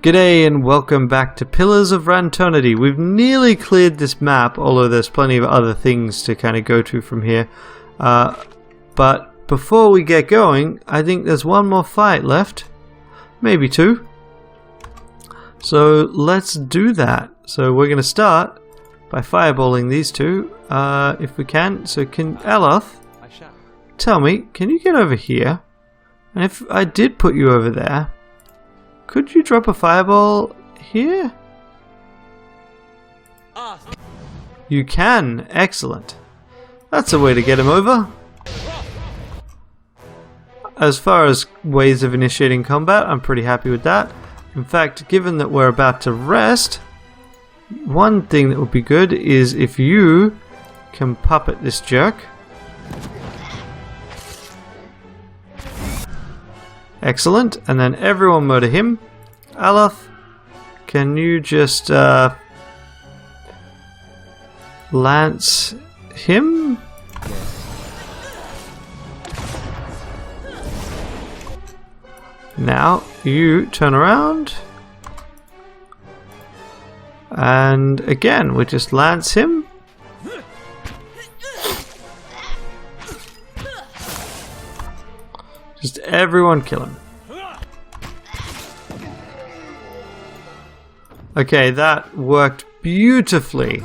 G'day and welcome back to Pillars of Ranternity. We've nearly cleared this map, although there's plenty of other things to kind of go to from here. But before we get going, I think there's one more fight left. Maybe two. So let's do that. So we're going to start by fireballing these two, if we can. So can Aloth, tell me, can you get over here? And if I did put you over there, could you drop a fireball here? You can. Excellent. That's a way to get him over. As far as ways of initiating combat, I'm pretty happy with that. In fact, given that we're about to rest, one thing that would be good is if you can puppet this jerk. Excellent, and then everyone murder him. Aloth, can you just lance him? Now you turn around, and again we just lance him. Just everyone kill him. Okay, that worked beautifully.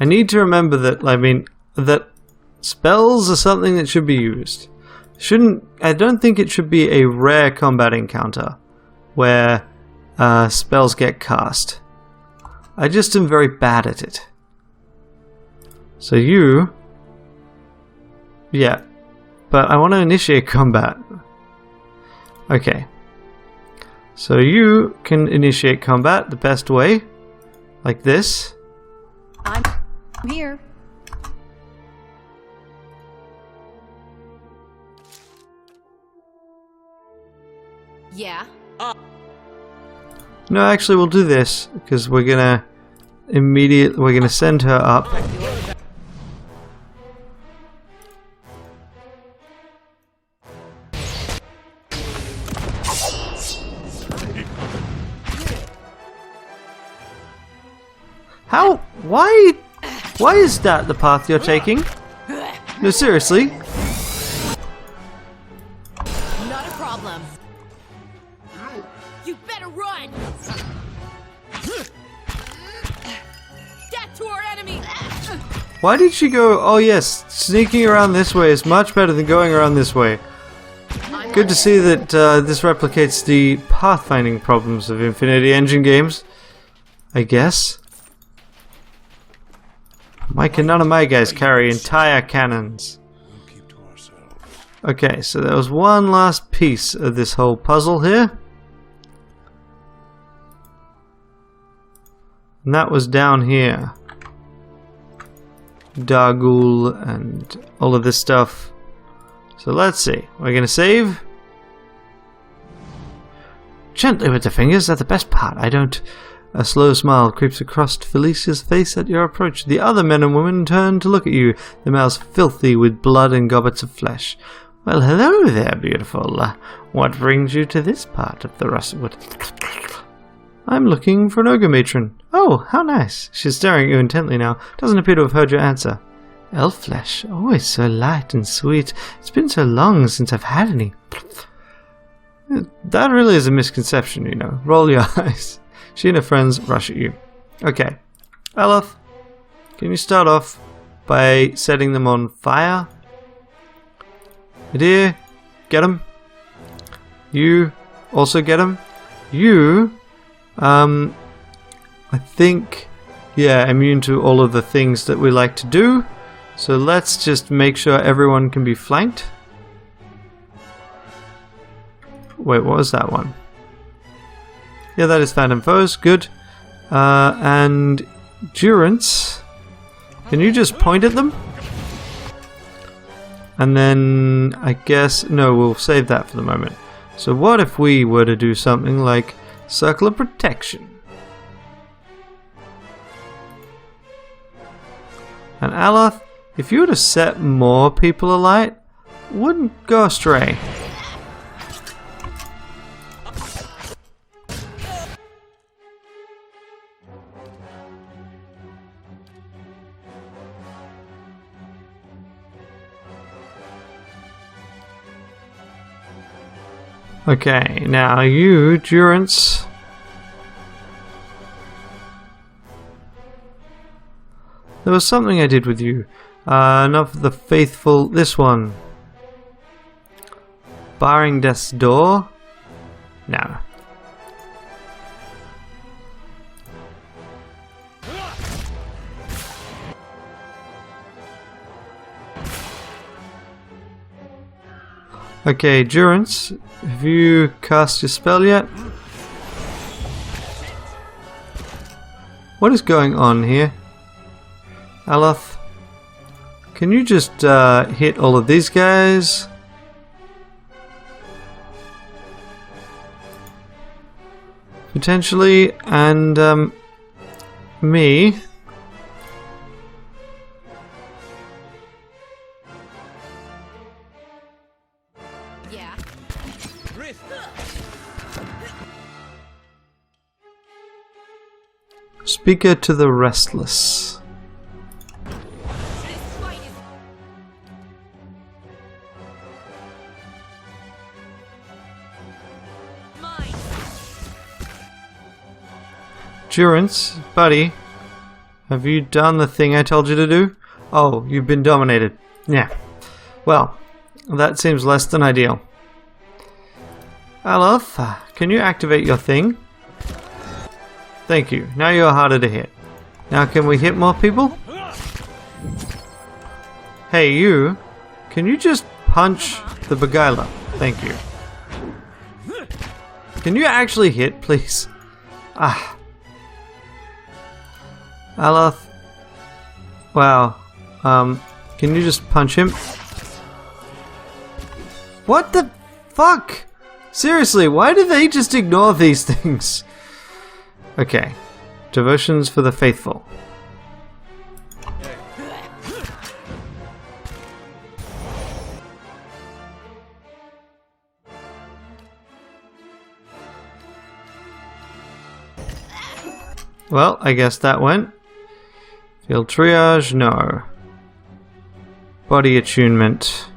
I need to remember that, that spells are something that should be used. I don't think it should be a rare combat encounter where spells get cast. I just am very bad at it. So you... yeah. But I want to initiate combat. Okay. So you can initiate combat the best way. Like this. I'm here. Yeah. No, actually we'll do this. Because we're gonna send her up. How? Why is that the path you're taking? No, seriously. Not a problem. You better run. Death to our enemy. Why did she go? Oh yes, sneaking around this way is much better than going around this way. Good to see that this replicates the pathfinding problems of Infinity Engine games, I guess. Why can none of my guys carry entire cannons? Okay, so there was one last piece of this whole puzzle here. And that was down here. Dargul and all of this stuff. So let's see. We're going to save. Gently with the fingers, that's the best part. I don't... A slow smile creeps across Felicia's face at your approach. The other men and women turn to look at you, their mouths filthy with blood and gobbets of flesh. Well, hello there, beautiful. What brings you to this part of the Rustwood? I'm looking for an ogre matron. Oh, how nice. She's staring at you intently now. Doesn't appear to have heard your answer. Elf flesh, always so light and sweet. It's been so long since I've had any. That really is a misconception, you know. Roll your eyes. She and her friends rush at you. Okay. Aloth, can you start off by setting them on fire? Dear, get them. You also get them. You, I think, yeah, immune to all of the things that we like to do. So let's just make sure everyone can be flanked. Wait, what was that one? Yeah, that is Phantom Foes. Good. And Durance. Can you just point at them? And then, I guess... no, we'll save that for the moment. So what if we were to do something like Circle of Protection? And Aloth, if you were to set more people alight, wouldn't go astray. Okay, now you, Durance. There was something I did with you. Enough of the faithful. This one. Barring death's door? No. Okay, Durance, have you cast your spell yet? What is going on here? Aloth, can you just hit all of these guys? Potentially, and me. Yeah. Speaker to the restless. This fight is mine. Durance, buddy, have you done the thing I told you to do? Oh, you've been dominated. Yeah. Well, that seems less than ideal. Aloth, can you activate your thing? Thank you. Now you're harder to hit. Now can we hit more people? Hey you, can you just punch the Beguiler? Thank you. Can you actually hit, please? Ah. Aloth. Wow. Can you just punch him? What the fuck? Seriously, why do they just ignore these things? Okay. Devotions for the faithful. Well, I guess that went. Field triage, no. Body attunement.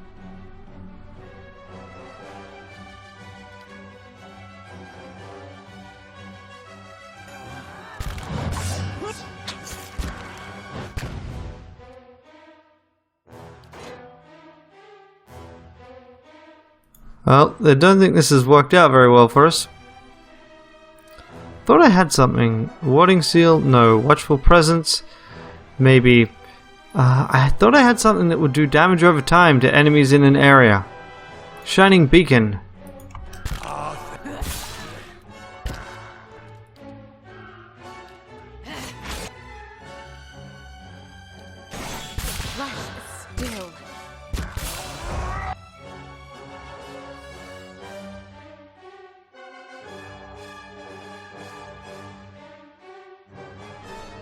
Well, I don't think this has worked out very well for us. Thought I had something. Warding seal? No. Watchful presence? Maybe. I thought I had something that would do damage over time to enemies in an area. Shining beacon. Still.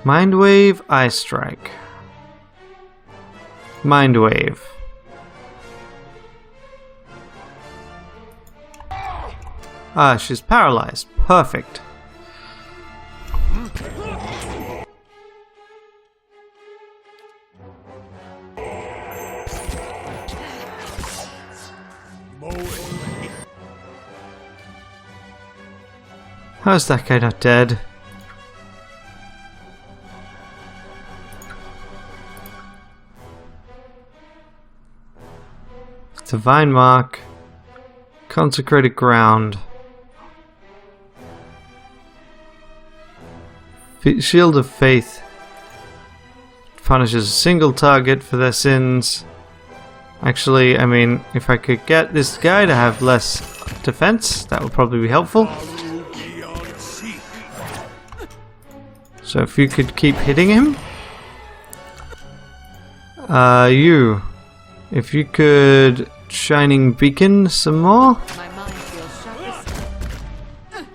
Mind wave, eye strike. Mind wave. Ah, she's paralyzed. Perfect. How's that guy not dead? Divine Mark. Consecrated Ground. Shield of Faith. Punishes a single target for their sins. Actually, I mean, if I could get this guy to have less defense, that would probably be helpful. So if you could keep hitting him. You. If you could Shining Beacon some more. My mind feels sharp as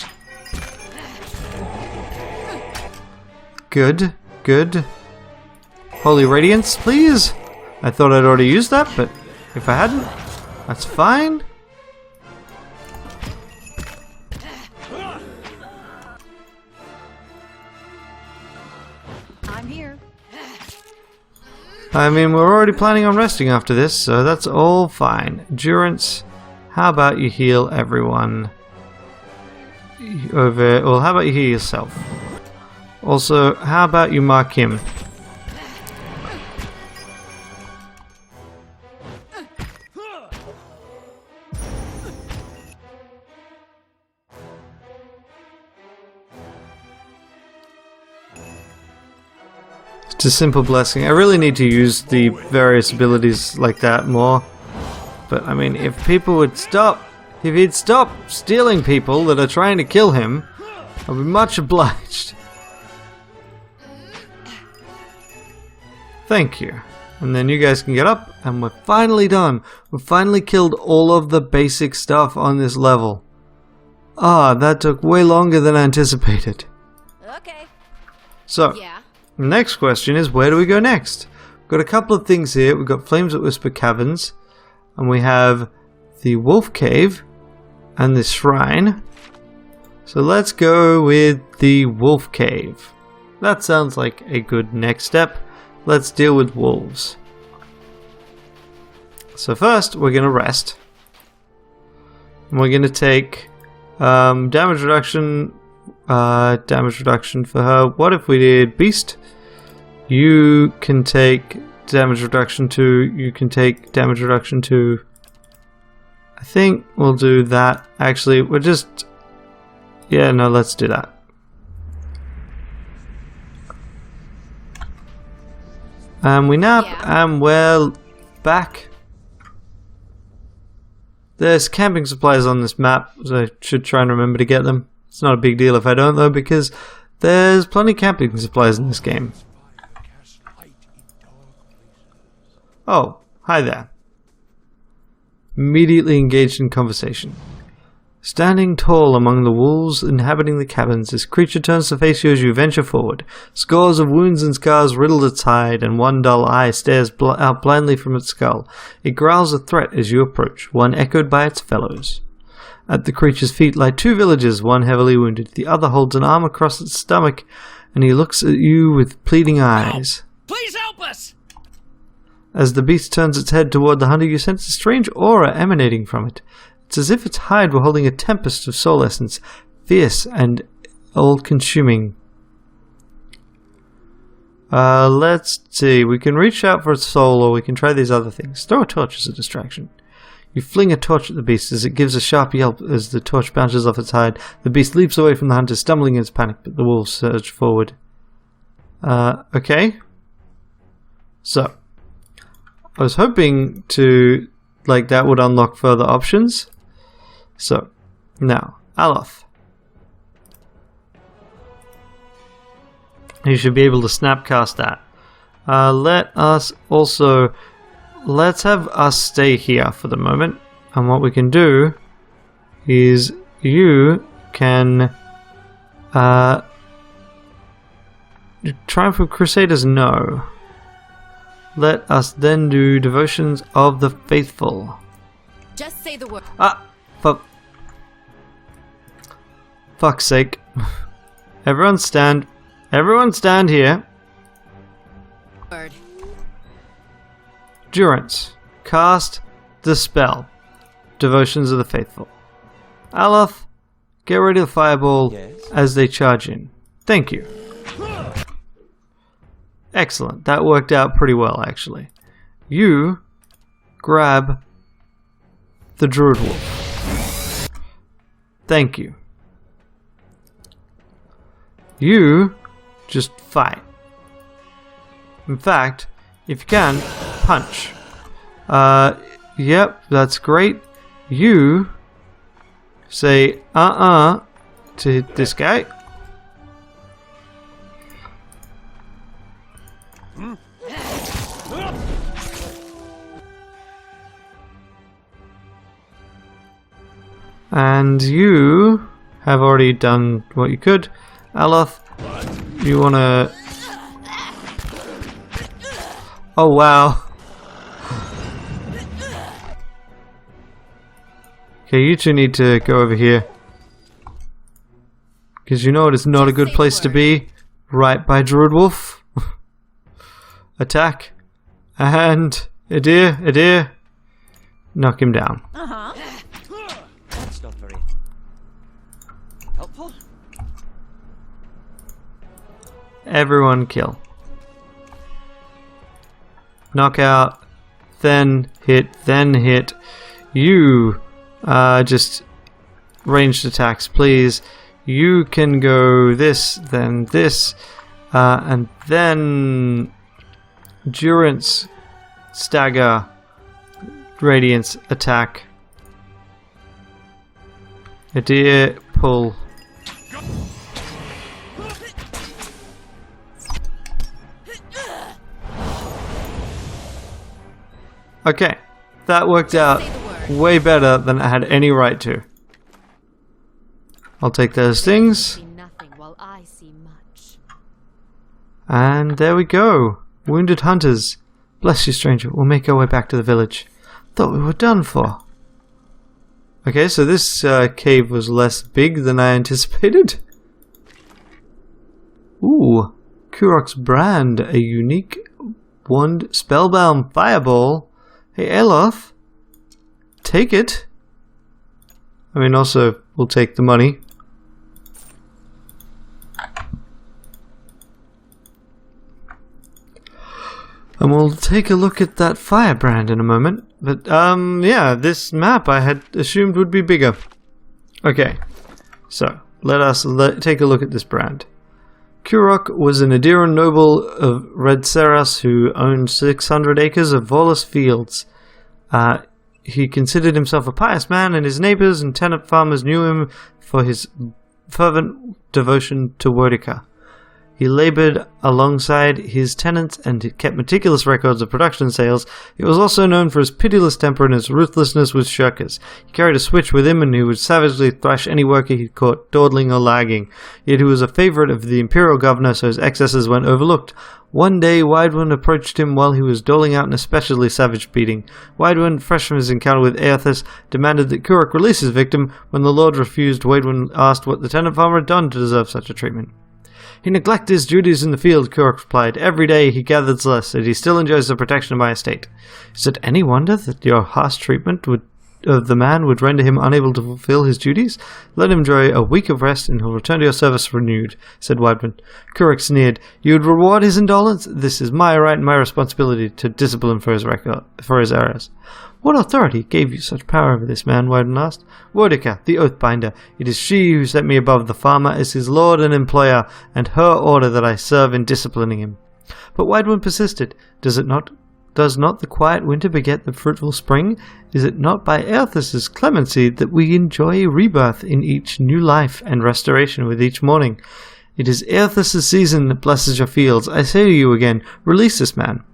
Good, good. Holy Radiance, please. I thought I'd already used that, but if I hadn't, that's fine. I'm here. I mean, we're already planning on resting after this, so that's all fine. Durance, how about you heal everyone over... Well, how about you heal yourself? Also, how about you mark him? It's a simple blessing. I really need to use the various abilities like that more. But I mean, if people would stop, if he'd stop stealing people that are trying to kill him, I'd be much obliged. Thank you. And then you guys can get up, and we're finally done. We've finally killed all of the basic stuff on this level. Ah, that took way longer than I anticipated. Okay. So, Yeah. the next question is, where do we go next? We've got a couple of things here. We've got Flames that Whisper Caverns, and we have the Wolf Cave and the Shrine. So let's go with the Wolf Cave. That sounds like a good next step. Let's deal with wolves. So first, we're going to rest. And we're going to take damage reduction for her. What if we did Beast? You can take damage reduction to... You can take damage reduction to... I think we'll do that. Actually, we're just... Yeah, no, let's do that. And we nap, and we're back. There's camping supplies on this map, so I should try and remember to get them. It's not a big deal if I don't, though, because there's plenty of camping supplies in this game. Oh, hi there. Immediately engaged in conversation. Standing tall among the wolves inhabiting the cabins, this creature turns to face you as you venture forward. Scores of wounds and scars riddle its hide, and one dull eye stares out blindly from its skull. It growls a threat as you approach, one echoed by its fellows. At the creature's feet lie two villagers, one heavily wounded. The other holds an arm across its stomach, and he looks at you with pleading eyes. Please help us! As the beast turns its head toward the hunter, you sense a strange aura emanating from it. It's as if its hide were holding a tempest of soul essence, fierce and all-consuming. Let's see. We can reach out for its soul, or we can try these other things. Throw a torch as a distraction. You fling a torch at the beast as it gives a sharp yelp as the torch bounces off its hide. The beast leaps away from the hunter, stumbling in its panic, but the wolves surge forward. Okay. So, I was hoping to, that would unlock further options. So, now, Aloth. You should be able to snapcast that. Let's have us stay here for the moment. And what we can do is you can Triumph of Crusaders, no. Let us then do Devotions of the Faithful. Just say the word. Fuck's sake. Everyone stand here. Word. Durance. Cast the spell. Devotions of the Faithful. Aloth, get ready to fireball as they charge in. Thank you. Excellent. That worked out pretty well, actually. You grab the Druid Wolf. Thank you. You just fight. In fact, if you can, punch. Yep, that's great. You say to this guy. And you have already done what you could. Aloth, you wanna... Oh wow. Okay, you two need to go over here. Because you know it is not a good place to be. Right by Druid Wolf. Attack. And... Adir. Knock him down. Everyone kill. Knockout. Then hit. Then hit. You. Just ranged attacks, please. You can go this, then this, and then Durance, Stagger, Radiance, attack. Adir, pull. Okay, that worked out way better than I had any right to. I'll take those things. And there we go. Wounded hunters. Bless you, stranger. We'll make our way back to the village. Thought we were done for. Okay, so this cave was less big than I anticipated. Ooh. Kurok's brand. A unique wand spellbound fireball. Hey, Eloth. Take it. I mean, also, we'll take the money. And we'll take a look at that firebrand in a moment. But, yeah, this map I had assumed would be bigger. Okay, so let us take a look at this brand. Kurok was an Adiran noble of Red Seras who owned 600 acres of Volus fields. He considered himself a pious man, and his neighbors and tenant farmers knew him for his fervent devotion to Wodica. He labored alongside his tenants and kept meticulous records of production sales. He was also known for his pitiless temper and his ruthlessness with shirkers. He carried a switch with him, and he would savagely thrash any worker he caught dawdling or lagging. Yet he was a favorite of the imperial governor, so his excesses went overlooked. One day, Widewind approached him while he was doling out an especially savage beating. Widewind, fresh from his encounter with Aerthus, demanded that Kurok release his victim. When the lord refused, Widewind asked what the tenant farmer had done to deserve such a treatment. He neglected his duties in the field, Kurok replied. Every day he gathers less, and he still enjoys the protection of my estate. Is it any wonder that your harsh treatment of the man would render him unable to fulfill his duties? Let him enjoy a week of rest, and he'll return to your service renewed, said Widewind. Kurok sneered. You would reward his indolence? This is my right and my responsibility to discipline for his errors. What authority gave you such power over this man? Widewind asked. Wodica, the Oathbinder. It is she who set me above the farmer as his lord and employer, and her order that I serve in disciplining him. But Widewind persisted. Does not the quiet winter beget the fruitful spring? Is it not by Aerthus' clemency that we enjoy rebirth in each new life and restoration with each morning? It is Aerthus' season that blesses your fields. I say to you again, release this man.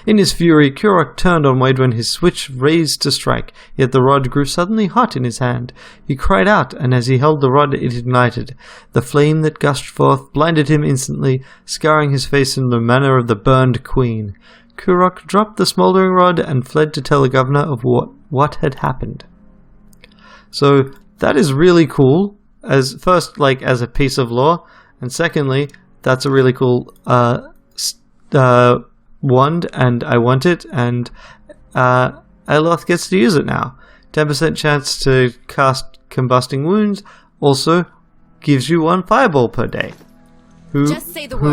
In his fury, Kurok turned on Widewind, his switch raised to strike, yet the rod grew suddenly hot in his hand. He cried out, and as he held the rod it ignited. The flame that gushed forth blinded him instantly, scarring his face in the manner of the burned queen. Kurok dropped the smouldering rod and fled to tell the governor of what had happened. So that is really cool, as a piece of lore, and secondly, that's a really cool wand, and I want it, and Eloth gets to use it now. 10% chance to cast Combusting Wounds, also gives you 1 fireball per day. Who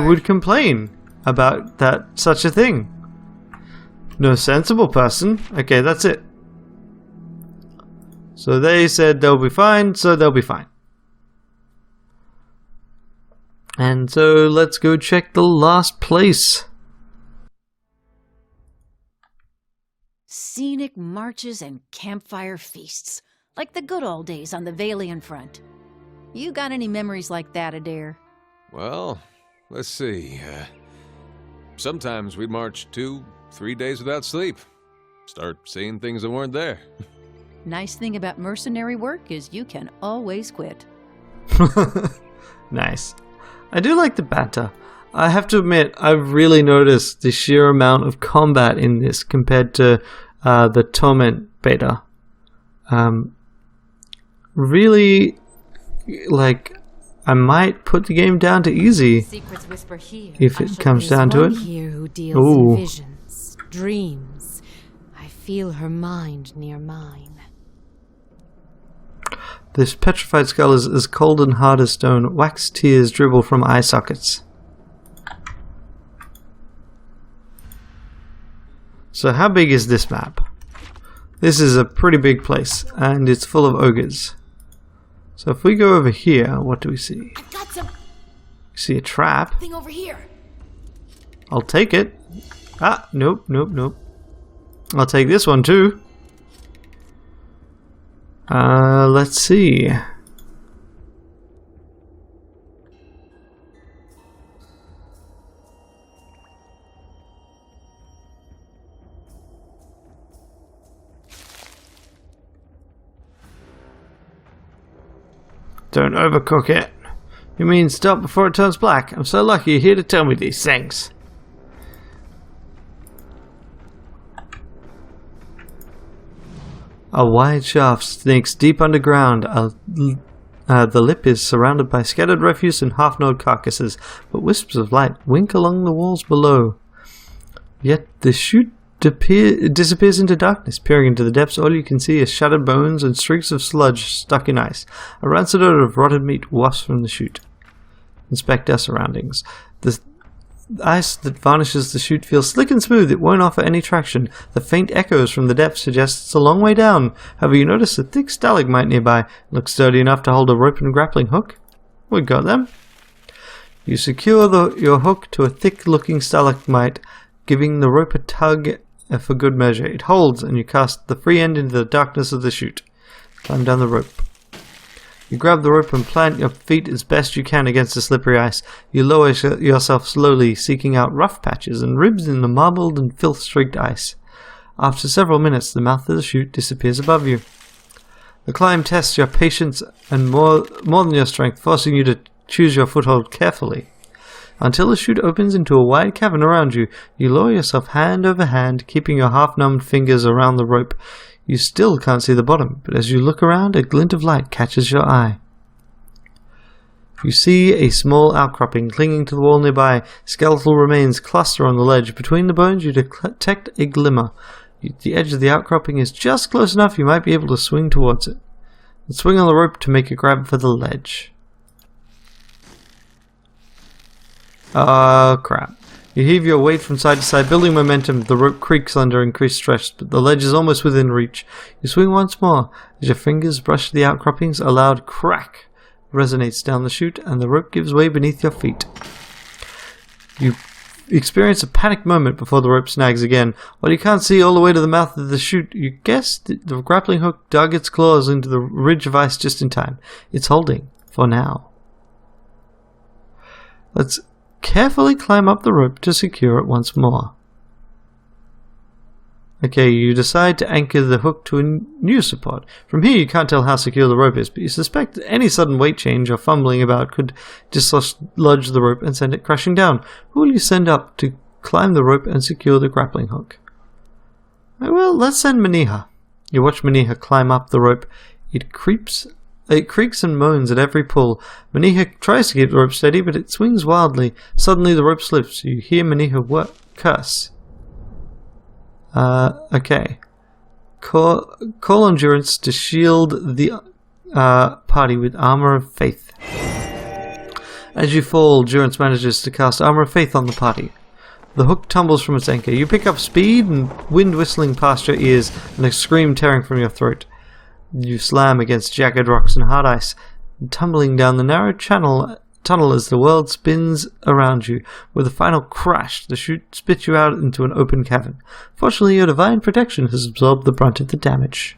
would complain about such a thing? No sensible person. Okay, that's it. So they said they'll be fine, so they'll be fine. And so let's go check the last place. Scenic marches and campfire feasts, like the good old days on the Valian front. You got any memories like that, Adair? Well, let's see. Sometimes we'd march 2-3 days without sleep. Start seeing things that weren't there. Nice thing about mercenary work is you can always quit. Nice. I do like the banter. I have to admit, I've really noticed the sheer amount of combat in this compared to the Torment beta. Really, I might put the game down to easy if it comes down to it. Here who deals Ooh. in visions, dreams. I feel her mind near mine. This petrified skull is as cold and hard as stone. Wax tears dribble from eye sockets. So how big is this map? This is a pretty big place, and it's full of ogres. So if we go over here, what do we see? I've got something We see a trap. over here. I'll take it. Ah, nope, nope, nope. I'll take this one too. Let's see. Don't overcook it. You mean stop before it turns black? I'm so lucky you're here to tell me these things. A wide shaft snakes deep underground. The lip is surrounded by scattered refuse and half-gnawed carcasses, but wisps of light wink along the walls below. Yet the chute disappears into darkness. Peering into the depths, all you can see is shattered bones and streaks of sludge stuck in ice. A rancid odor of rotted meat wafts from the chute. Inspect our surroundings. The ice that varnishes the chute feels slick and smooth. It won't offer any traction. The faint echoes from the depths suggest it's a long way down. However, you notice a thick stalagmite nearby. It looks sturdy enough to hold a rope and grappling hook. We got them. You secure your hook to a thick-looking stalagmite, giving the rope a tug for good measure. It holds, and you cast the free end into the darkness of the chute. Climb down the rope. You grab the rope and plant your feet as best you can against the slippery ice. You lower yourself slowly, seeking out rough patches and ribs in the marbled and filth-streaked ice. After several minutes, the mouth of the chute disappears above you. The climb tests your patience and more than your strength, forcing you to choose your foothold carefully. Until the chute opens into a wide cavern around you, you lower yourself hand over hand, keeping your half-numbed fingers around the rope. You still can't see the bottom, but as you look around, a glint of light catches your eye. You see a small outcropping clinging to the wall nearby. Skeletal remains cluster on the ledge. Between the bones, you detect a glimmer. The edge of the outcropping is just close enough you might be able to swing towards it. And swing on the rope to make a grab for the ledge. Oh, crap. You heave your weight from side to side, building momentum. The rope creaks under increased stress, but the ledge is almost within reach. You swing once more. As your fingers brush the outcroppings, a loud crack resonates down the chute, and the rope gives way beneath your feet. You experience a panicked moment before the rope snags again. While you can't see all the way to the mouth of the chute, you guess the grappling hook dug its claws into the ridge of ice just in time. It's holding, for now. Let's carefully climb up the rope to secure it once more. Okay, you decide to anchor the hook to a new support. From here you can't tell how secure the rope is, but you suspect that any sudden weight change or fumbling about could dislodge the rope and send it crashing down. Who will you send up to climb the rope and secure the grappling hook? Well, let's send Maniha. You watch Maniha climb up the rope. It creaks and moans at every pull. Maniha tries to keep the rope steady, but it swings wildly. Suddenly the rope slips. You hear Maniha curse. Okay. Call endurance to shield the party with Armor of Faith. As you fall, Durance manages to cast Armor of Faith on the party. The hook tumbles from its anchor. You pick up speed, and wind whistling past your ears, and a scream tearing from your throat. You slam against jagged rocks and hard ice, tumbling down the narrow tunnel as the world spins around you. With a final crash, the chute spits you out into an open cavern. Fortunately, your divine protection has absorbed the brunt of the damage.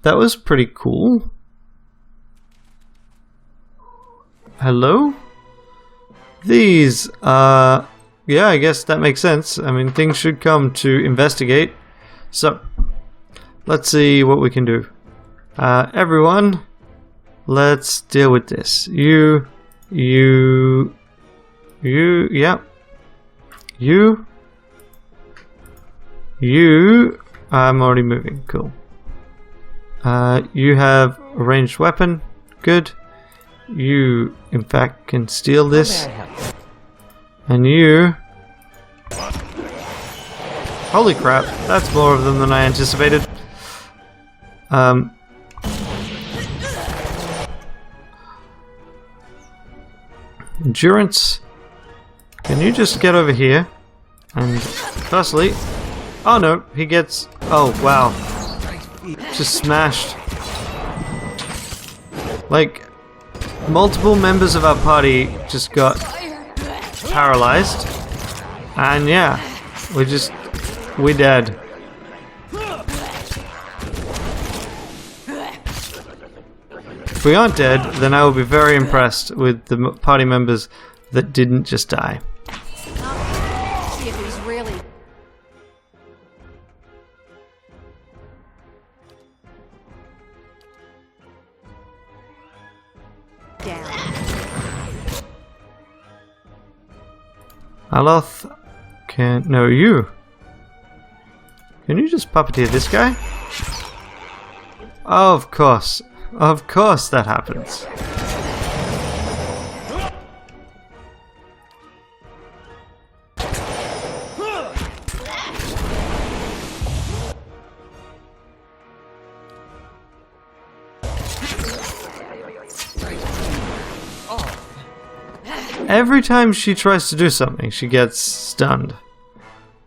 That was pretty cool. Hello? These, yeah, I guess that makes sense. I mean, things should come to investigate. So, let's see what we can do. Everyone, let's deal with this. You, yeah. You, I'm already moving, cool. You have a ranged weapon, good. You, in fact, can steal this. And you... Holy crap, that's more of them than I anticipated. Endurance. Can you just get over here? And firstly... Oh no, he gets... Oh wow. Just smashed. Like, multiple members of our party just got paralyzed. And yeah, we're dead. If we aren't dead, then I will be very impressed with the party members that didn't just die. See if he's really... down. Aloth can... No, you. Can you just puppeteer this guy? Oh, of course. Of course that happens. Every time she tries to do something, she gets stunned.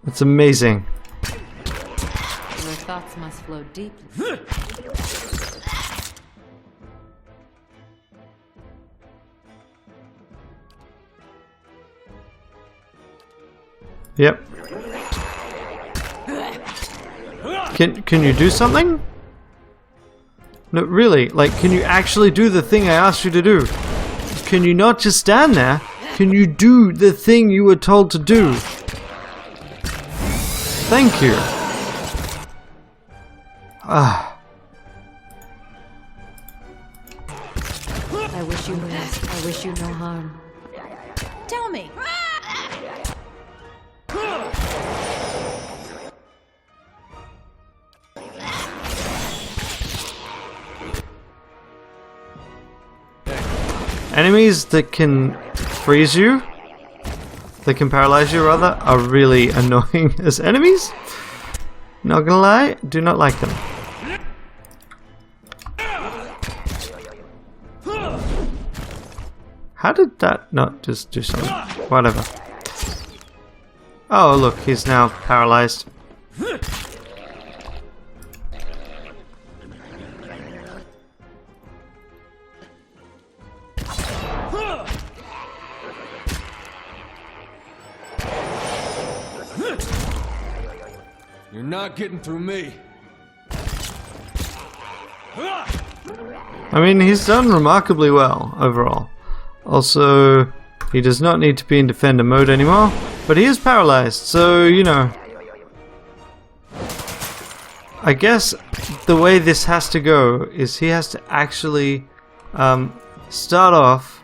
It's amazing. Your thoughts must flow deeply. Yep. Can you do something? No, really, like, can you actually do the thing I asked you to do? Can you not just stand there? Can you do the thing you were told to do? Thank you. Ah. I wish you no harm. Tell me. Enemies that can freeze you, that can paralyze you rather, are really annoying as enemies. Not gonna lie, do not like them. How did that not just do something? Whatever. Oh look, he's now paralyzed. You're not getting through me. I mean, he's done remarkably well overall. Also, he does not need to be in defender mode anymore, but he is paralyzed, so, you know. I guess the way this has to go is he has to actually start off...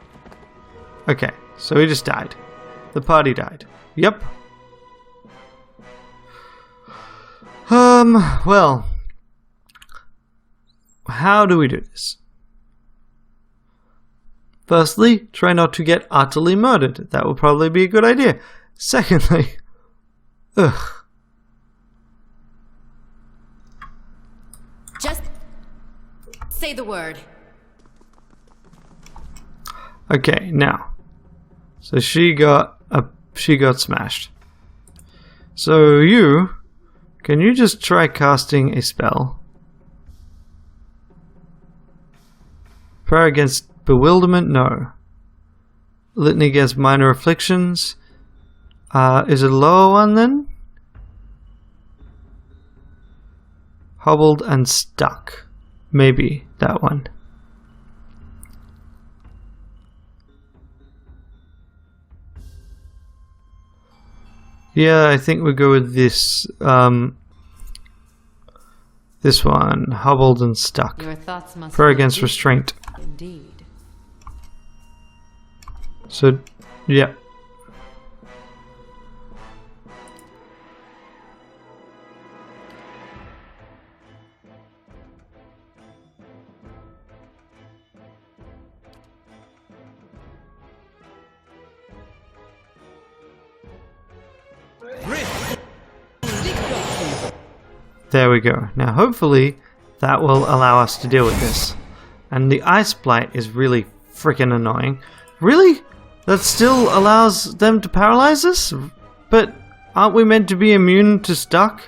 Okay, so he just died. The party died. Yep. Well, how do we do this? Firstly, try not to get utterly murdered. That will probably be a good idea. Secondly, ugh. Just say the word. Okay, now. So she got smashed. So you, can you just try casting a spell? Prayer against bewilderment? No. Litany against minor afflictions? Is it a lower one then? Hobbled and stuck. Maybe that one. Yeah, I think we'll go with this. This one, hobbled and stuck. Your thoughts must Prayer flow against deeply. restraint. Indeed. So, yeah. There we go. Now hopefully that will allow us to deal with this. And the ice blight is really freaking annoying. Really? That still allows them to paralyze us? But aren't we meant to be immune to stuck?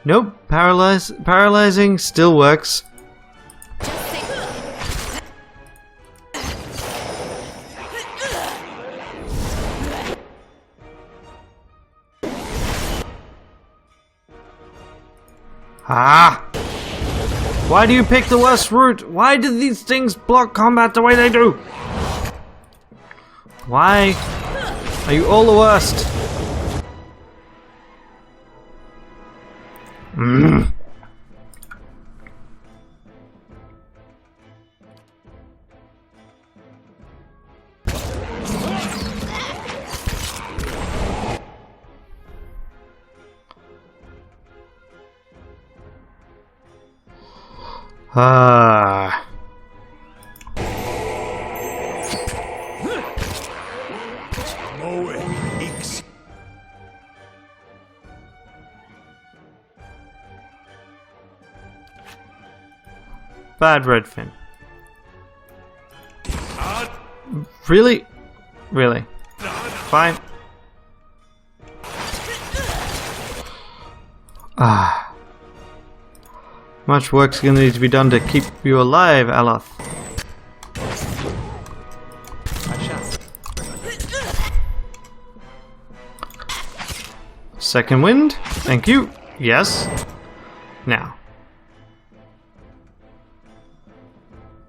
Nope, paralyzing still works. Ah! Why do you pick the worst route? Why do these things block combat the way they do? Why are you all the worst? Ah. Bad Redfin. Really? Really? Fine. Ah. Much work's gonna need to be done to keep you alive, Aloth. Second wind. Thank you. Yes. Now.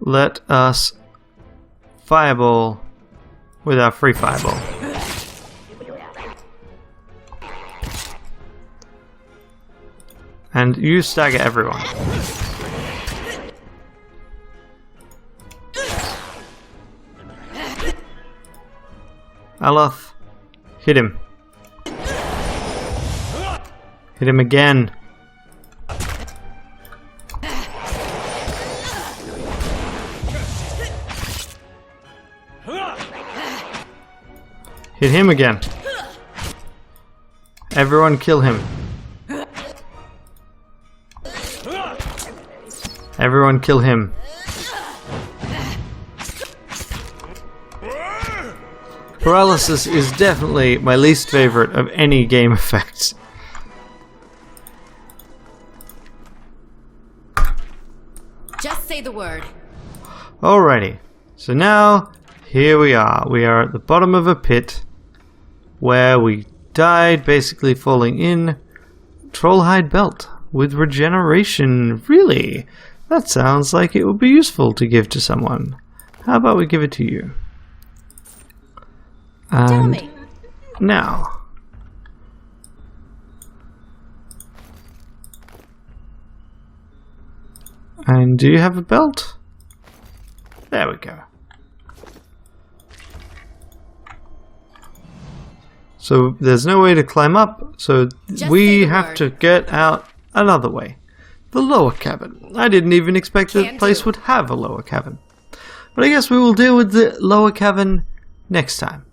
Let us fireball with our free fireball. And you stagger everyone. Aloth, hit him. Hit him again. Hit him again. Everyone kill him. Everyone kill him. Paralysis is definitely my least favorite of any game effects. Just say the word. Alrighty, so now here we are. We are at the bottom of a pit where we died, basically falling in. Trollhide belt with regeneration. Really? That sounds like it would be useful to give to someone. How about we give it to you? And Tell me. now. And do you have a belt? There we go. So there's no way to climb up, so Just we say the have word. to get out another way. The lower cabin. I didn't even expect that Can place do. would have a lower cabin. But I guess we will deal with the lower cabin next time.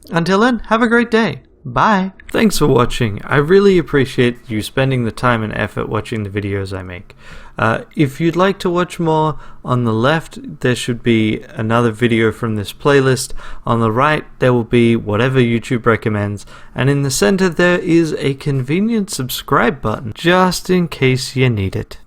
Until then, have a great day. Bye. Thanks for watching. I really appreciate you spending the time and effort watching the videos I make. If you'd like to watch more, on the left there should be another video from this playlist. On the right there will be whatever YouTube recommends. And in the center there is a convenient subscribe button, just in case you need it.